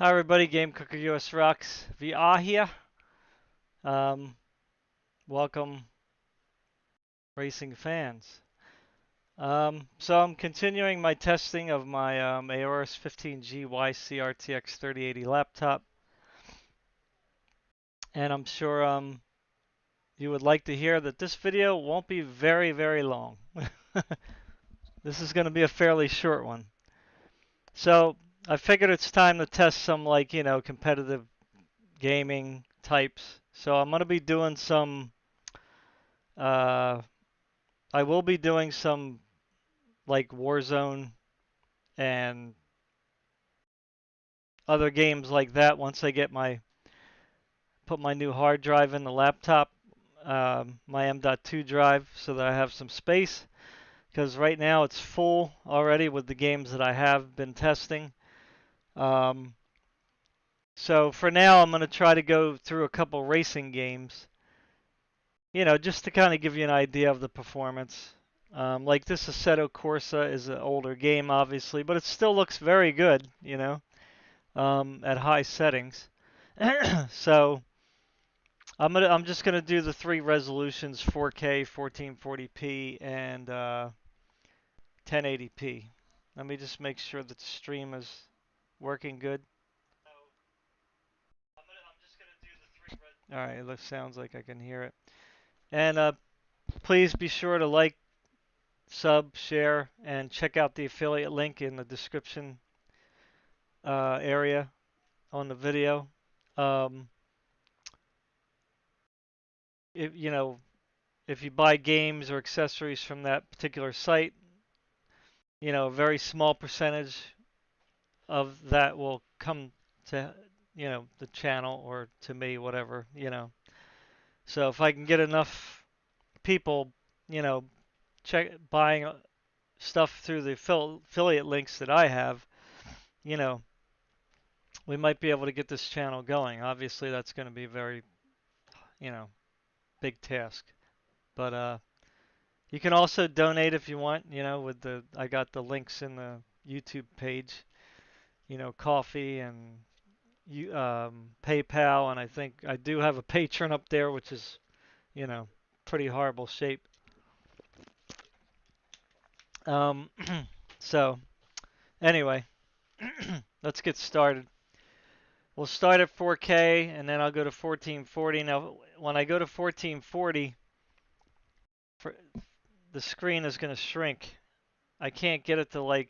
Hi everybody, Game Cooker US Rocks VR here. Um, Welcome racing fans. So I'm continuing my testing of my AORUS 15G YC RTX 3080 laptop, and I'm sure you would like to hear that this video won't be very long. This is going to be a fairly short one. So I figured it's time to test some competitive gaming types. So I'm going to be doing some uh, I will be doing some like Warzone and other games like that once I get put my new hard drive in the laptop, my M.2 drive, so that I have some space. Because right now it's full already with the games that I have been testing. Um, so for now, I'm going to try to go through a couple racing games, just to kind of give you an idea of the performance. Like this Assetto Corsa is an older game, obviously, but it still looks very good, at high settings. So I'm just gonna do the three resolutions: 4K, 1440p, and 1080p. Let me just make sure that the stream is working good. All right, it sounds like I can hear it. And please be sure to like, sub, share, and check out the affiliate link in the description area on the video. Um, if if you buy games or accessories from that particular site, a very small percentage of that will come to the channel or to me, whatever. So if I can get enough people, you know, buying stuff through the affiliate links that I have, you know, we might be able to get this channel going. Obviously, that's going to be a very, you know, big task. But you can also donate if you want, with I got the links in the YouTube page, coffee and PayPal, and I think I do have a patron up there, which is, you know, pretty horrible shape. Um, so anyway, let's get started. We'll start at 4K, and then I'll go to 1440. Now, when I go to 1440, the screen is going to shrink. I can't get it to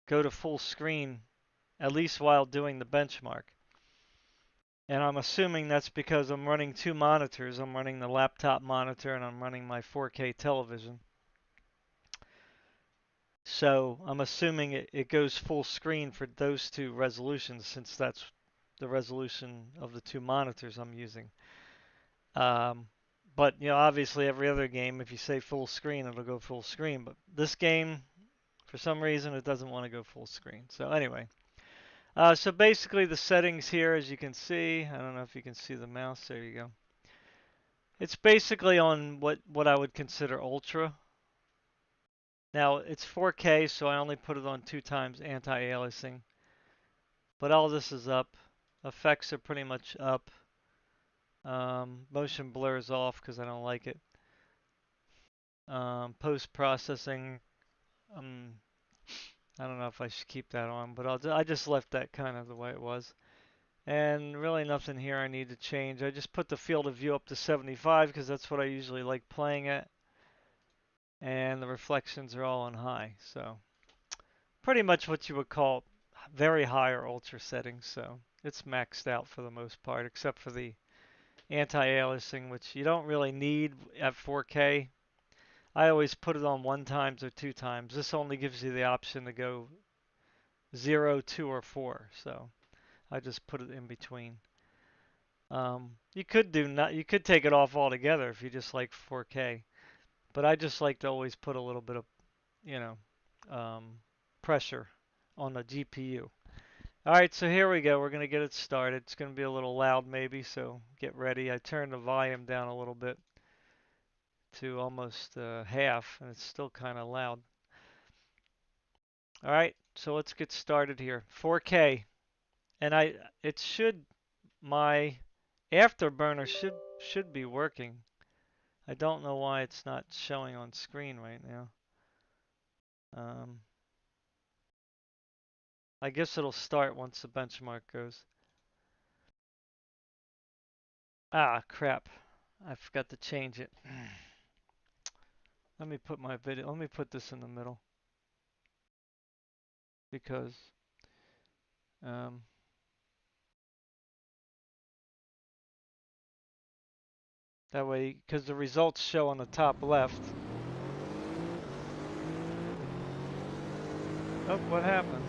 go to full screen, at least while doing the benchmark. And I'm assuming that's because I'm running two monitors. I'm running the laptop monitor and I'm running my 4K television. So I'm assuming it goes full screen for those two resolutions, since that's the resolution of the two monitors I'm using. But obviously every other game, if you say full screen, it'll go full screen. But this game, for some reason, it doesn't want to go full screen. So anyway, so basically the settings here, as you can see, I don't know if you can see the mouse. There you go. It's basically on what I would consider ultra. Now it's 4K, so I only put it on 2x anti-aliasing. But all this is up. Effects are pretty much up. Motion blur is off because I don't like it. Post-processing, I don't know if I should keep that on, but I just left that kind of the way it was. And really nothing here I need to change. I just put the field of view up to 75 because that's what I usually like playing at. And the reflections are all on high. So pretty much what you would call very high or ultra settings. So it's maxed out for the most part, except for the anti-aliasing, which you don't really need at 4K. I always put it on 1x or 2x. This only gives you the option to go 0, 2, or 4. So I just put it in between. You could you could take it off altogether if you just like 4K, but I just like to always put a little bit of, you know, pressure on the GPU. All right, so here we go. We're gonna get it started. It's gonna be a little loud maybe, so get ready. I turned the volume down a little bit to almost half, and it's still kind of loud. All right, so let's get started here. 4K. And it should, my afterburner should be working. I don't know why it's not showing on screen right now. Um, I guess it'll start once the benchmark goes. Ah, crap. I forgot to change it. Let me put my video, let me put this in the middle because um, that way, because the results show on the top left. Oh, what happened?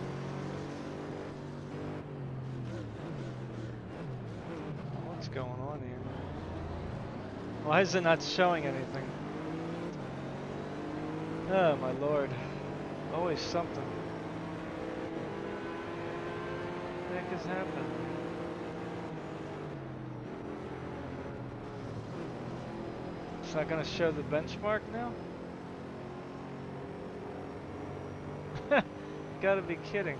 What's going on here? Why is it not showing anything? Oh my lord. Always something. What the heck is happening? It's not gonna show the benchmark now? Gotta be kidding.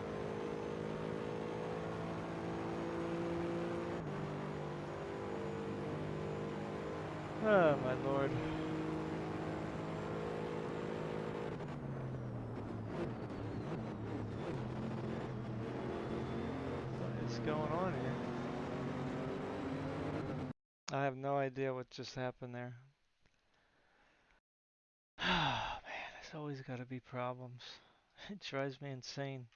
Oh my lord. What is going on here? I have no idea what just happened there. Oh man, there's always gotta be problems. It drives me insane.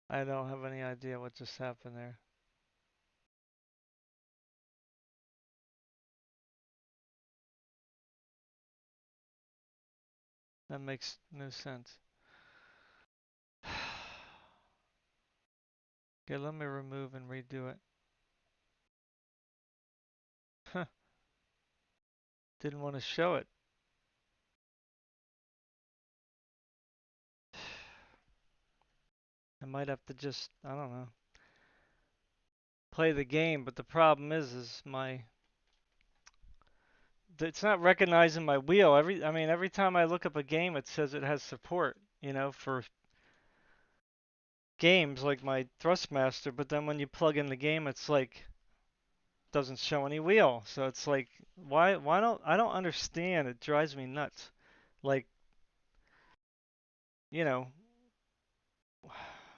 I don't have any idea what just happened there. That makes no sense. Okay, let me remove and redo it. Huh. Didn't want to show it. I might have to just, I don't know, play the game, but the problem is it's not recognizing my wheel. Every time I look up a game, it says it has support, for games like my Thrustmaster, but then when you plug in the game, it's like doesn't show any wheel. So it's like, why don't I don't understand. It drives me nuts. Like, you know,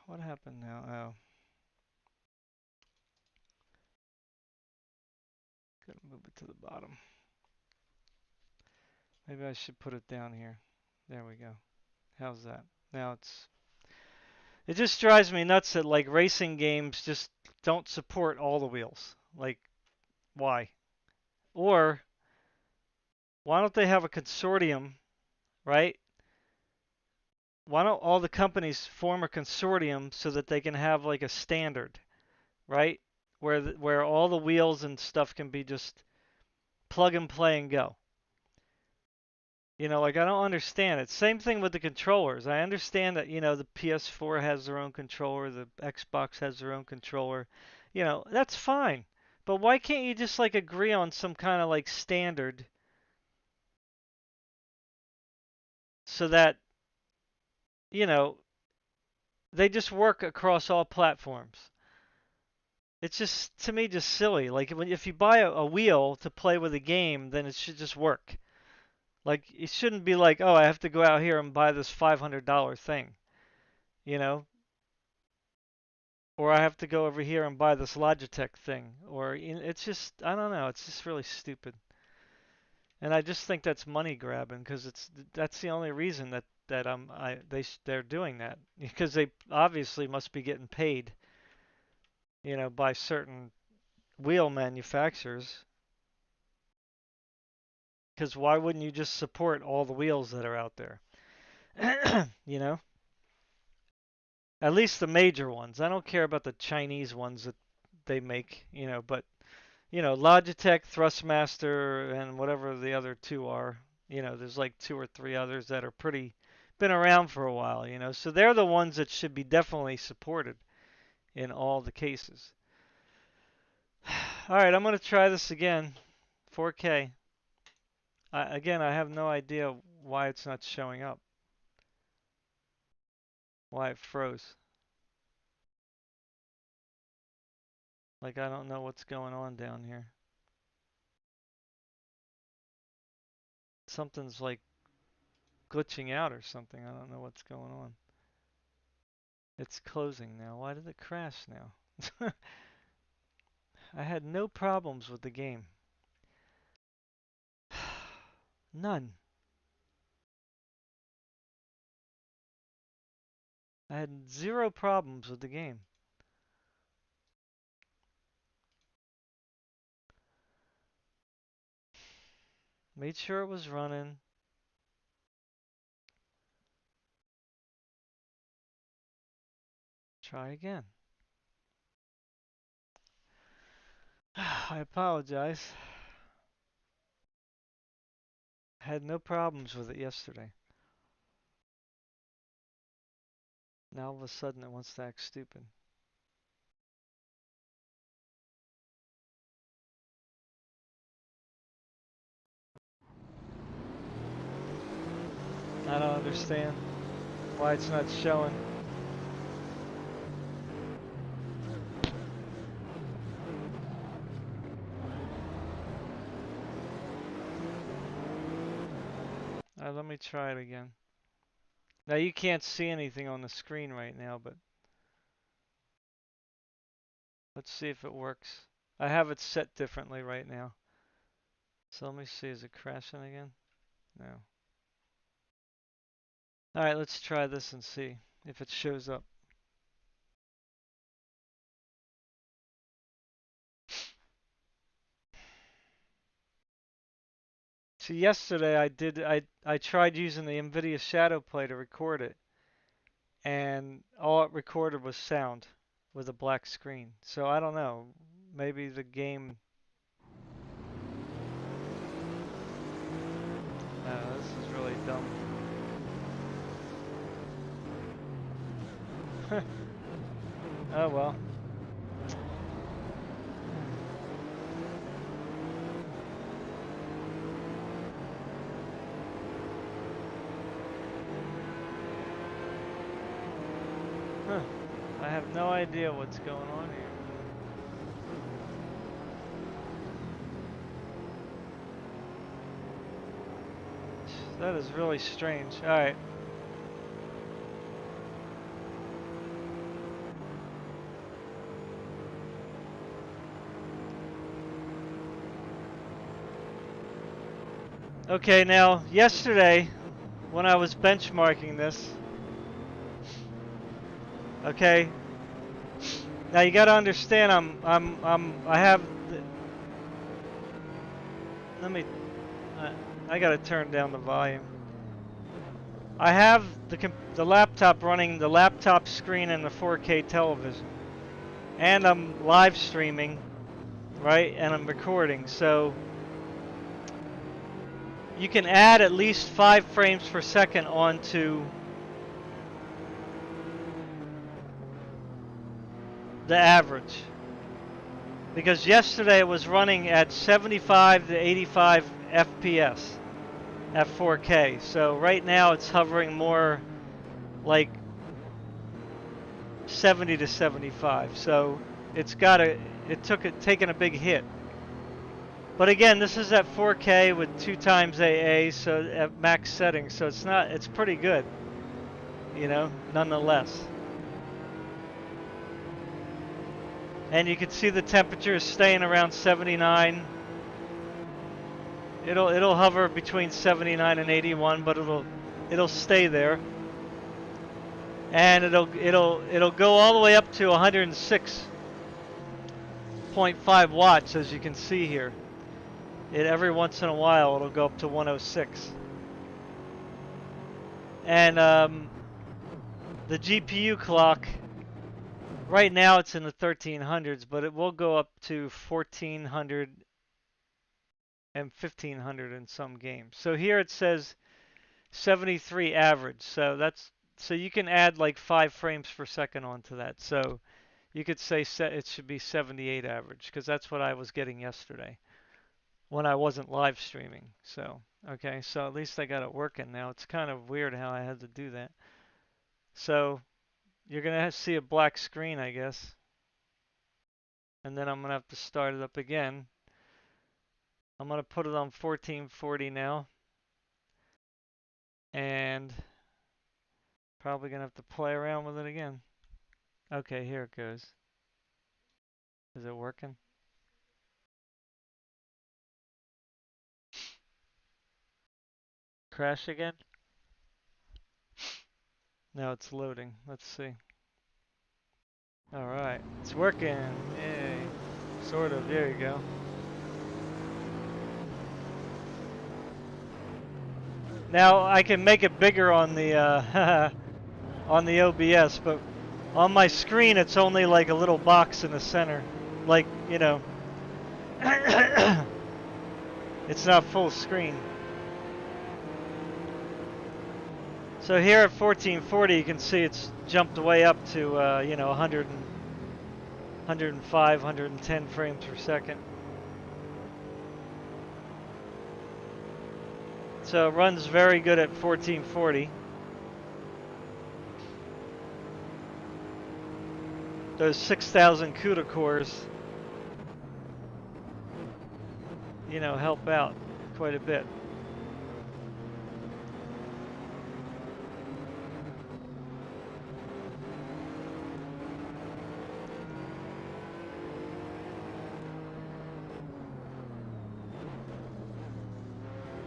what happened now? Oh, gotta move it to the bottom. Maybe I should put it down here. There we go. How's that? Now it just drives me nuts that like racing games just don't support all the wheels. Like, why? Or why don't they have a consortium, right? Why don't all the companies form a consortium so that they can have like a standard, right? Where all the wheels and stuff can be just plug and play and go. Like I don't understand it. Same thing with the controllers. I understand that, the PS4 has their own controller, the Xbox has their own controller. That's fine. But why can't you just like agree on some kind of like standard so that, you know, they just work across all platforms? It's just to me just silly. Like if you buy a wheel to play with a game, then it should just work. Like it shouldn't be like, oh, I have to go out here and buy this $500 thing, you know, or I have to go over here and buy this Logitech thing, or it's just I don't know. It's just really stupid, and I just think that's money grabbing because that's the only reason they're doing that because they obviously must be getting paid, by certain wheel manufacturers. Because why wouldn't you just support all the wheels that are out there? you know, at least the major ones. I don't care about the Chinese ones that they make, but Logitech, Thrustmaster, and whatever the other two are. There's like two or three others that are pretty been around for a while, So they're the ones that should be definitely supported in all the cases. All right, I'm going to try this again. 4K. Again, I have no idea why it's not showing up. Why it froze. Like I don't know what's going on down here. Something's like glitching out or something. I don't know what's going on. It's closing now. Why did it crash now? I had no problems with the game. None. I had zero problems with the game. Made sure it was running. Try again. I apologize. I had no problems with it yesterday. Now all of a sudden it wants to act stupid. I don't understand why it's not showing. Let me try it again. Now you can't see anything on the screen right now, but let's see if it works. I have it set differently right now. So let me see, is it crashing again? No. Alright, let's try this and see if it shows up. See, yesterday I tried using the Nvidia Shadow Play to record it, and all it recorded was sound with a black screen. So I don't know. Maybe the game. No, this is really dumb. Oh well. Huh. I have no idea what's going on here. That is really strange. Alright. Okay, now yesterday when I was benchmarking this, okay, now you got to understand I have let me I got to turn down the volume. I have the laptop running the laptop screen and the 4K television, and I'm live streaming, right? And I'm recording, so you can add at least 5 frames per second onto the average. Because yesterday it was running at 75 to 85 FPS at 4K. So right now it's hovering more like 70 to 75. So it's taken a big hit. But again, this is at 4K with 2 times AA, so at max settings, so it's pretty good, you know, nonetheless. And you can see the temperature is staying around 79. It'll hover between 79 and 81, but it'll stay there. And it'll go all the way up to 106.5 watts, as you can see here. Every once in a while it'll go up to 106. And the GPU clock, right now it's in the 1300s, but it will go up to 1400 and 1500 in some games. So here it says 73 average. So you can add like 5 frames per second onto that. So you could say it should be 78 average, because that's what I was getting yesterday when I wasn't live streaming. So, okay, so at least I got it working now. It's kind of weird how I had to do that. So you're gonna see a black screen, I guess. And then I'm gonna have to start it up again. I'm gonna put it on 1440 now. And probably gonna have to play around with it again. Okay, here it goes. Is it working? Crash again? No, it's loading. Let's see. Alright, it's working. Yay. Sort of, there you go. Now I can make it bigger on the on the OBS, but on my screen it's only like a little box in the center. Like, you know, it's not full screen. So here at 1440 you can see it's jumped way up to, you know, 105, 110 frames per second. So it runs very good at 1440. Those 6,000 CUDA cores, you know, help out quite a bit.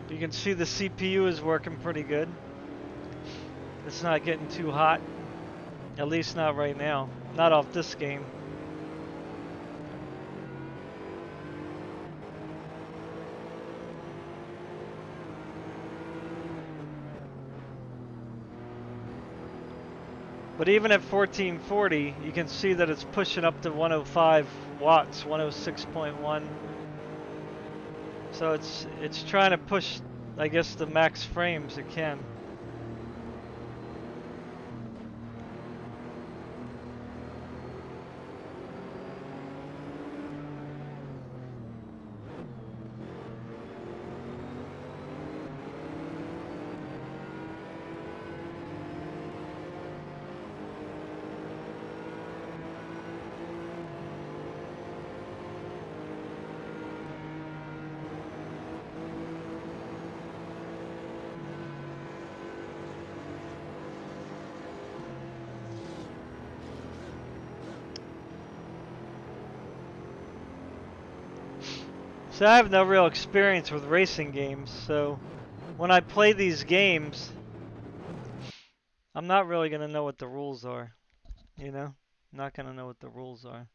You can see the CPU is working pretty good. It's not getting too hot, at least not right now. Not off this game. But even at 1440, you can see that it's pushing up to 105 watts, 106.1. So it's trying to push, I guess, the max frames it can. So I have no real experience with racing games, so when I play these games, I'm not really going to know what the rules are, you know? I'm not going to know what the rules are.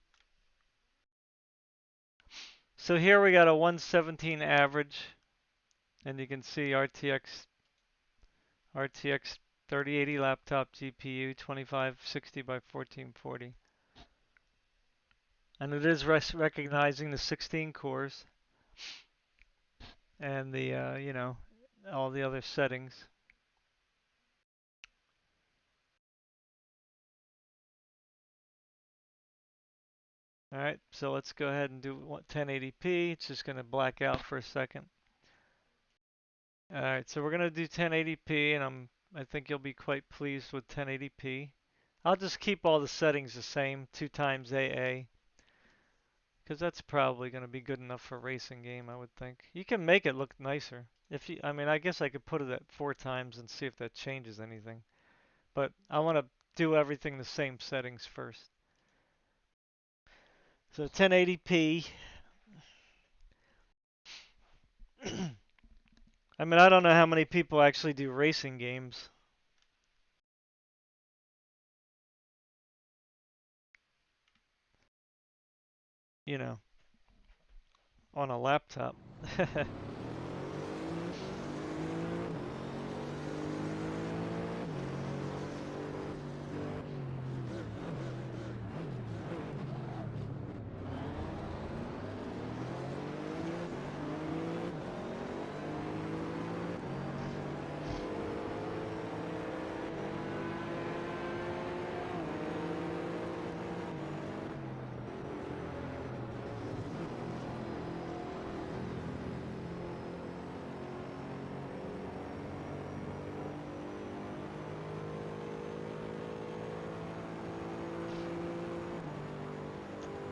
So here we got a 117 average, and you can see RTX 3080 laptop GPU 2560 by 1440. And it is recognizing the 16 cores and the, you know, all the other settings. All right, so let's go ahead and do 1080p. It's just going to black out for a second. All right, so we're going to do 1080p, and I think you'll be quite pleased with 1080p. I'll just keep all the settings the same, 2x AA, because that's probably going to be good enough for a racing game, I would think. You can make it look nicer. If you, I mean, I guess I could put it at 4x and see if that changes anything. But I want to do everything the same settings first. So 1080p. I mean, I don't know how many people actually do racing games. You know, on a laptop.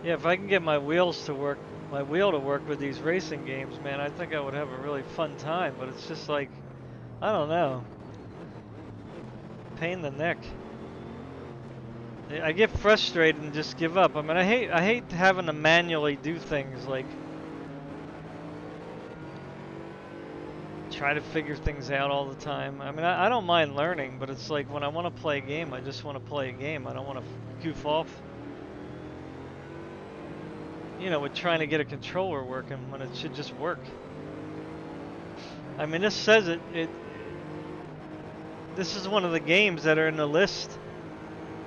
Yeah, if I can get my wheels to work, my wheel to work with these racing games, man, I think I would have a really fun time. But it's just like, I don't know, pain in the neck. I get frustrated and just give up. I mean, I hate having to manually do things like try to figure things out all the time. I mean, I don't mind learning, but it's like when I want to play a game, I just want to play a game. I don't want to goof off, you know, with trying to get a controller working when it should just work. I mean, this says this is one of the games that are in the list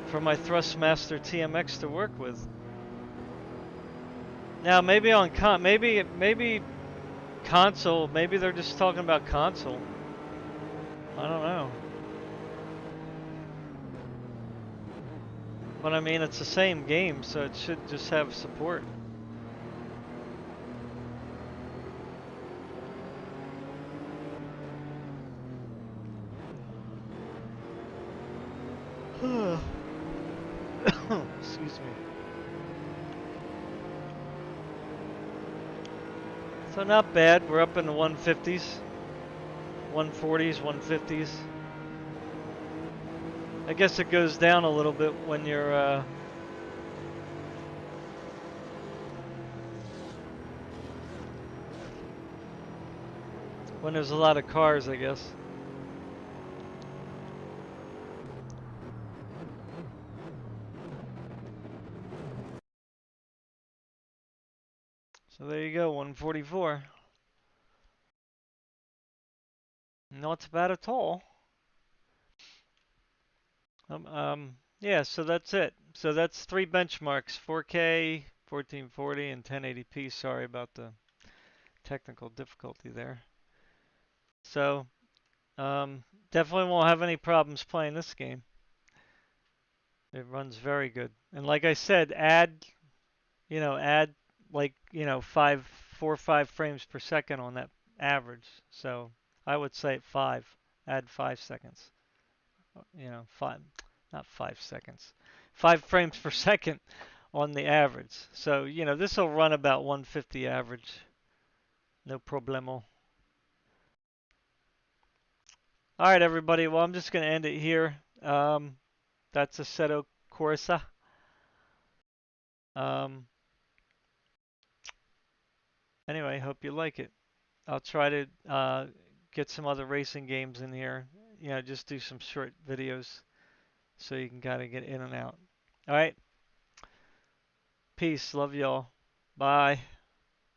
for my Thrustmaster TMX to work with. Now, maybe on maybe console, maybe they're just talking about console. I don't know. But I mean, it's the same game, so it should just have support. Excuse me. So not bad. We're up in the 150s, 140s, 150s. I guess it goes down a little bit when you're when there's a lot of cars, I guess. So there you go, 144. Not bad at all. Yeah, so that's it. So that's 3 benchmarks, 4K, 1440, and 1080p. Sorry about the technical difficulty there. So, definitely won't have any problems playing this game. It runs very good. And like I said, add like, 4 or 5 frames per second on that average. So I would say 5. Add 5 seconds. 5, not 5 seconds. 5 frames per second on the average. So, this will run about 150 average. No problemo. All right, everybody. Well, I'm just going to end it here. That's Assetto Corsa. Um, anyway, hope you like it. I'll try to get some other racing games in here. Just do some short videos so you can kind of get in and out. All right. Peace. Love y'all. Bye.